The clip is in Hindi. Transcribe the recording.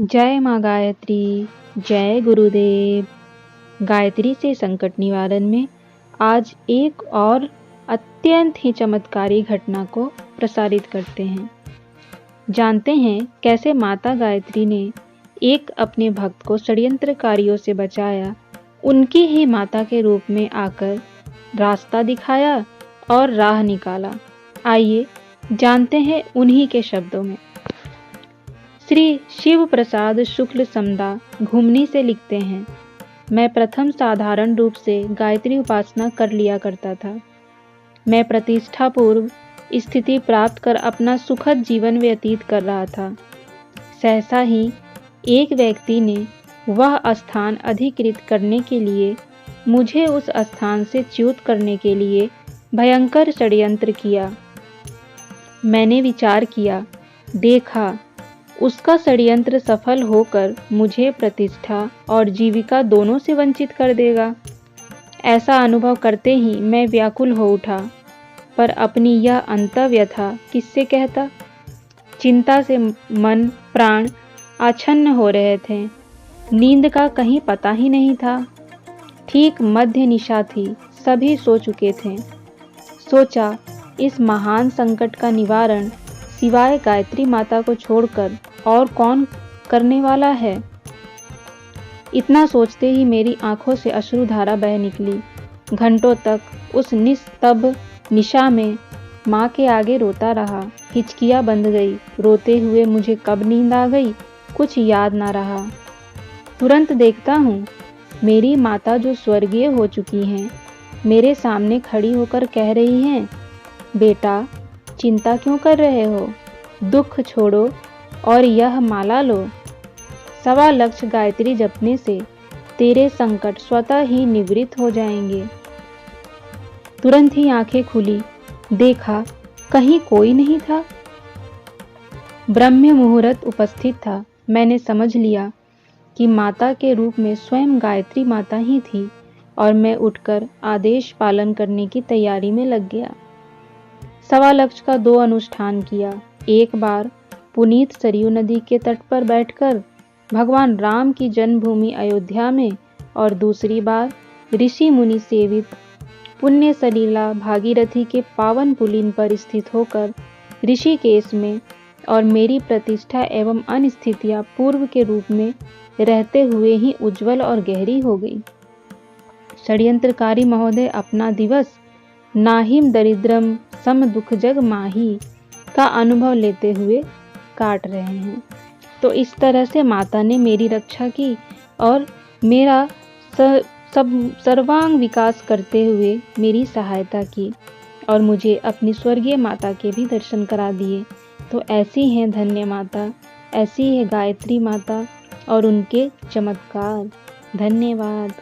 जय माँ गायत्री, जय गुरुदेव। गायत्री से संकट निवारण में आज एक और अत्यंत ही चमत्कारी घटना को प्रसारित करते हैं। जानते हैं कैसे माता गायत्री ने एक अपने भक्त को षड्यंत्रकारियों से बचाया, उनकी ही माता के रूप में आकर रास्ता दिखाया और राह निकाला। आइए जानते हैं उन्हीं के शब्दों में। श्री शिव प्रसाद शुक्ल समदा घुमनी से लिखते हैं, मैं प्रथम साधारण रूप से गायत्री उपासना कर लिया करता था। मैं प्रतिष्ठा पूर्व स्थिति प्राप्त कर अपना सुखद जीवन व्यतीत कर रहा था। सहसा ही एक व्यक्ति ने वह स्थान अधिकृत करने के लिए, मुझे उस स्थान से च्युत करने के लिए भयंकर षड्यंत्र किया। मैंने विचार किया, देखा उसका षड्यंत्र सफल होकर मुझे प्रतिष्ठा और जीविका दोनों से वंचित कर देगा। ऐसा अनुभव करते ही मैं व्याकुल हो उठा, पर अपनी यह अंतर्व्यथा किससे कहता। चिंता से मन प्राण आच्छन्न हो रहे थे। नींद का कहीं पता ही नहीं था। ठीक मध्य निशा थी, सभी सो चुके थे। सोचा इस महान संकट का निवारण सिवाय गायत्री माता को छोड़कर और कौन करने वाला है। इतना सोचते ही मेरी आंखों से अश्रुधारा बह निकली। घंटों तक उस निस्तब्ध निशा में माँ के आगे रोता रहा। हिचकियाँ बंध गई। रोते हुए मुझे कब नींद आ गई, कुछ याद ना रहा। तुरंत देखता हूँ मेरी माता जो स्वर्गीय हो चुकी हैं, मेरे सामने खड़ी होकर कह रही हैं, बेटा चिंता क्यों कर रहे हो, दुख छोड़ो और यह माला लो। 1.25 लक्ष गायत्री जपने से तेरे संकट स्वतः ही निवृत्त हो जाएंगे। तुरंत ही आंखें खुली, देखा कहीं कोई नहीं था। ब्रह्म मुहूर्त उपस्थित था। मैंने समझ लिया कि माता के रूप में स्वयं गायत्री माता ही थी और मैं उठकर आदेश पालन करने की तैयारी में लग गया। 1.25 लक्ष का 2 अनुष्ठान किया। एक बार पुनीत सरयू नदी के तट पर बैठकर भगवान राम की जन्मभूमि अयोध्या में, और दूसरी बार ऋषि मुनि सेवित पुण्य सलीला भागीरथी के पावन पुलिन पर स्थित होकर ऋषिकेश में, और मेरी प्रतिष्ठा एवं अन्य स्थितियां पूर्व के रूप में रहते हुए ही उज्जवल और गहरी हो गई। षड्यंत्रकारी महोदय अपना दिवस नाहिम दरिद्रम सम दुख जग माही का अनुभव लेते हुए काट रहे हैं। तो इस तरह से माता ने मेरी रक्षा की और मेरा सर्वांग विकास करते हुए मेरी सहायता की, और मुझे अपनी स्वर्गीय माता के भी दर्शन करा दिए। तो ऐसी हैं धन्य माता, ऐसी है गायत्री माता और उनके चमत्कार। धन्यवाद।